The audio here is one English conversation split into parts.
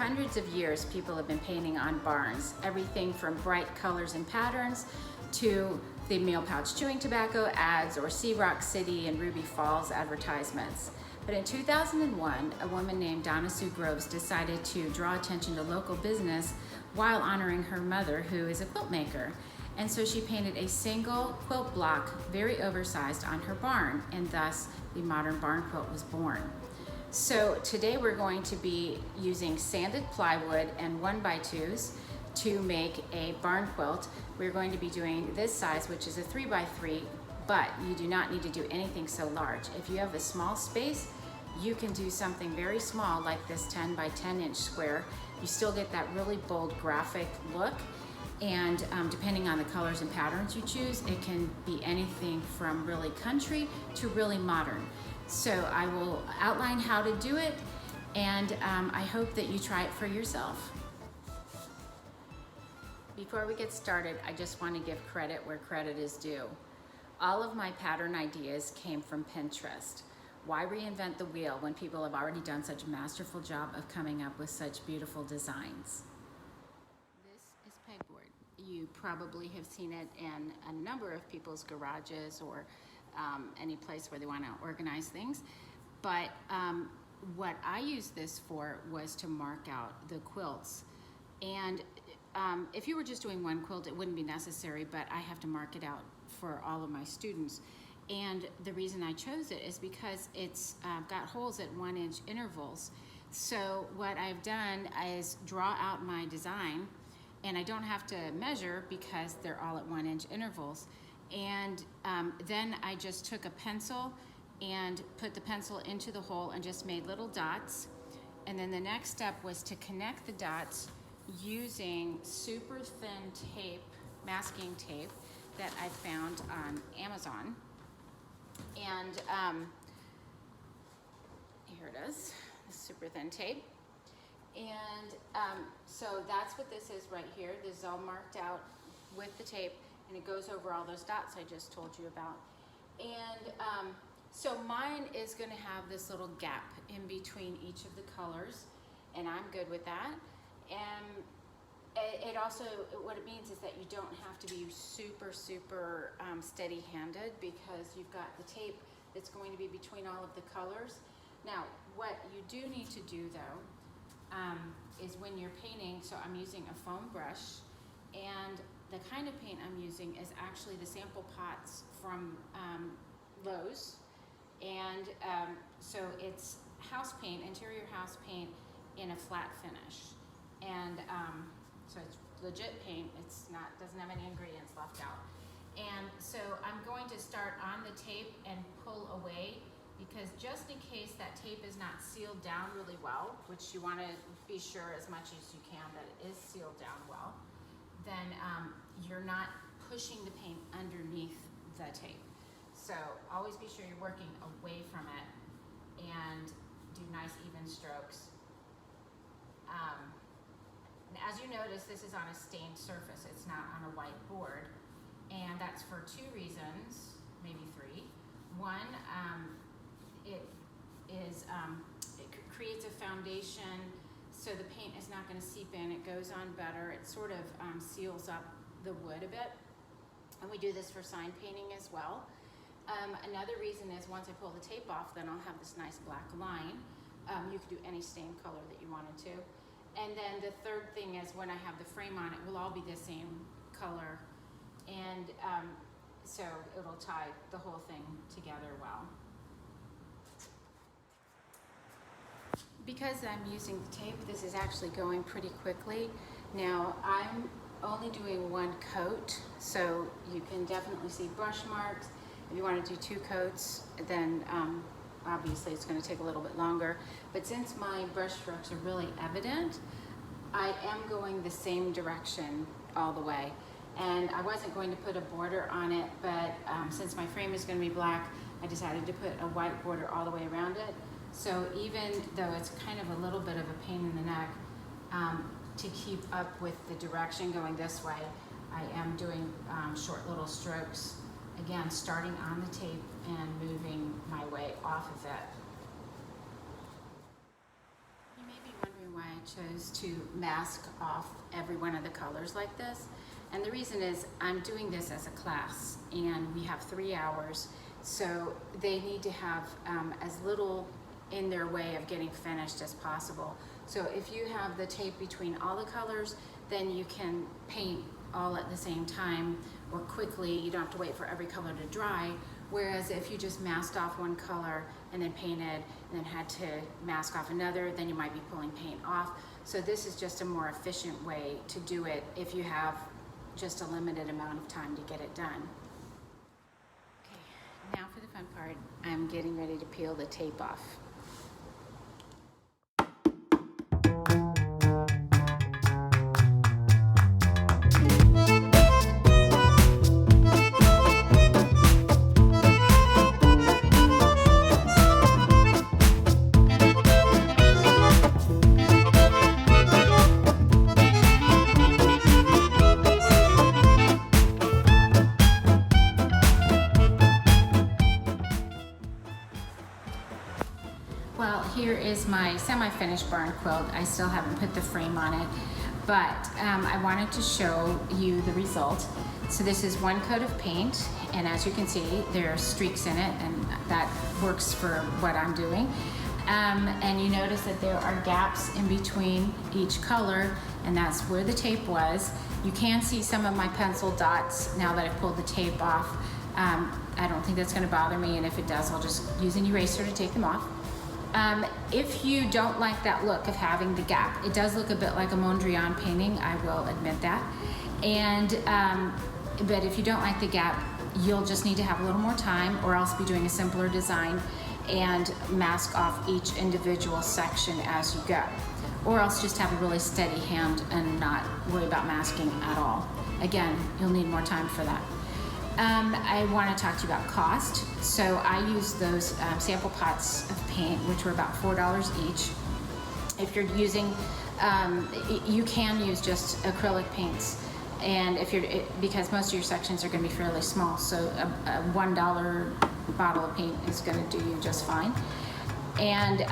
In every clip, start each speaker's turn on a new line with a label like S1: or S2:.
S1: hundreds of years, people have been painting on barns, everything from bright colors and patterns to the meal pouch chewing tobacco ads or Sea Rock City and Ruby Falls advertisements. But in 2001, a woman named Donna Sue Groves decided to draw attention to local business while honoring her mother, who is a quilt maker. And so she painted a single quilt block, very oversized, on her barn, and thus the modern barn quilt was born. So today we're going to be using sanded plywood and 1x2s to make a barn quilt. We're going to be doing this size, which is a 3x3, but you do not need to do anything so large. If you have a small space, you can do something very small like this 10 by 10 inch square. You still get that really bold graphic look, and depending on the colors and patterns you choose, it can be anything from really country to really modern. So I will outline how to do it, and I hope that you try it for yourself. Before we get started, I just want to give credit where credit is due. All of my pattern ideas came from Pinterest. Why reinvent the wheel when people have already done such a masterful job of coming up with such beautiful designs? This is pegboard. You probably have seen it in a number of people's garages or any place where they want to organize things. But what I used this for was to mark out the quilts. And if you were just doing one quilt, it wouldn't be necessary, but I have to mark it out for all of my students. And the reason I chose it is because it's got holes at 1 inch intervals. So what I've done is draw out my design, and I don't have to measure because they're all at 1 inch intervals. And then I just took a pencil and put the pencil into the hole and just made little dots. And then the next step was to connect the dots using super thin tape, masking tape, that I found on Amazon. And here it is, the super thin tape. And so that's what this is right here. This is all marked out with the tape, and it goes over all those dots I just told you about. And so mine is going to have this little gap in between each of the colors, and I'm good with that. And it also, what it means is that you don't have to be super steady-handed, because you've got the tape that's going to be between all of the colors. Now, what you do need to do though, is when you're painting, so I'm using a foam brush, and the kind of paint I'm using is actually the sample pots from Lowe's. And so it's house paint, interior house paint in a flat finish. And so it's legit paint. It's not, doesn't have any ingredients left out. And so I'm going to start on the tape and pull away, because just in case that tape is not sealed down really well, which you want to be sure as much as you can that it is sealed down well, then you're not pushing the paint underneath the tape. So always be sure you're working away from it and do nice even strokes. As you notice, this is on a stained surface. It's not on a white board, and that's for two reasons, maybe three. One, it creates a foundation, so the paint is not going to seep in. It goes on better. It sort of seals up the wood a bit, and we do this for sign painting as well. Another reason is once I pull the tape off, then I'll have this nice black line. You could do any stain color that you wanted to. And then the third thing is when I have the frame on, it will all be the same color. And so it'll tie the whole thing together well. Because I'm using the tape, this is actually going pretty quickly. Now I'm only doing one coat, so you can definitely see brush marks. If you want to do 2 coats, then obviously it's going to take a little bit longer. But since my brush strokes are really evident, I am going the same direction all the way. And I wasn't going to put a border on it, but since my frame is going to be black, I decided to put a white border all the way around it. So even though it's kind of a little bit of a pain in the neck to keep up with the direction going this way, I am doing short little strokes. Again, starting on the tape and moving my way off of it. You may be wondering why I chose to mask off every one of the colors like this. And the reason is I'm doing this as a class and we have 3 hours, so they need to have as little in their way of getting finished as possible. So if you have the tape between all the colors, then you can paint all at the same time or quickly. You don't have to wait for every color to dry. Whereas if you just masked off one color and then painted and then had to mask off another, then you might be pulling paint off. So this is just a more efficient way to do it if you have just a limited amount of time to get it done. Okay, now for the fun part, I'm getting ready to peel the tape off. Well, here is my semi-finished barn quilt. I still haven't put the frame on it, but I wanted to show you the result. So this is one coat of paint, and as you can see, there are streaks in it, and that works for what I'm doing. And you notice that there are gaps in between each color, and that's where the tape was. You can see some of my pencil dots now that I've pulled the tape off. I don't think that's gonna bother me, and if it does, I'll just use an eraser to take them off. If you don't like that look of having the gap, it does look a bit like a Mondrian painting, I will admit that. And but if you don't like the gap, you'll just need to have a little more time, or else be doing a simpler design and mask off each individual section as you go. Or else just have a really steady hand and not worry about masking at all. Again, you'll need more time for that. I want to talk to you about cost. So I used those sample pots of paint, which were about $4 each. If you're using, you can use just acrylic paints, and if you're, because most of your sections are going to be fairly small, so a $1 bottle of paint is going to do you just fine. And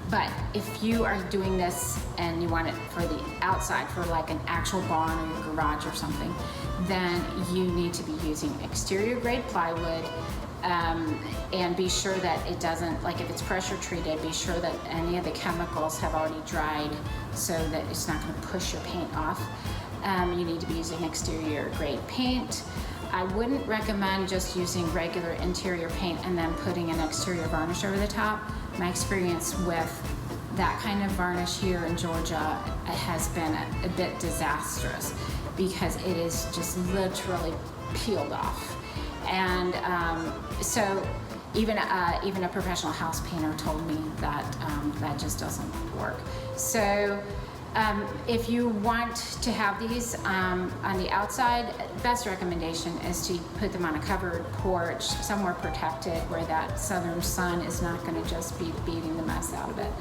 S1: but if you are doing this and you want it for the outside, for like an actual barn or your garage or something, then you need to be using exterior grade plywood, and be sure that it doesn't, like if it's pressure treated, be sure that any of the chemicals have already dried so that it's not going to push your paint off. You need to be using exterior grade paint. I wouldn't recommend just using regular interior paint and then putting an exterior varnish over the top. My experience with that kind of varnish here in Georgia has been a bit disastrous, because it is just literally peeled off. And so even a professional house painter told me that that just doesn't work. So if you want to have these on the outside, best recommendation is to put them on a covered porch, somewhere protected where that southern sun is not going to just be beating the mess out of it.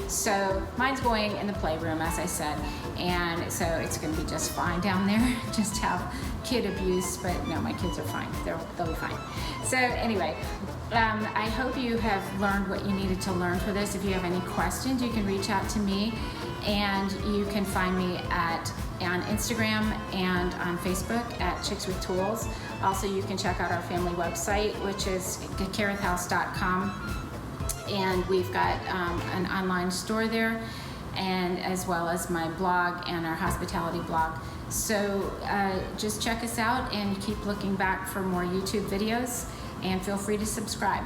S1: So mine's going in the playroom, as I said, and so it's going to be just fine down there. Just have kid abuse, but no, my kids are fine. They'll be fine. So anyway, I hope you have learned what you needed to learn for this. If you have any questions, you can reach out to me, and you can find me on Instagram and on Facebook at Chicks with Tools. Also, you can check out our family website, which is carethhouse.com, and we've got an online store there, and as well as my blog and our hospitality blog. So just check us out and keep looking back for more YouTube videos, and feel free to subscribe.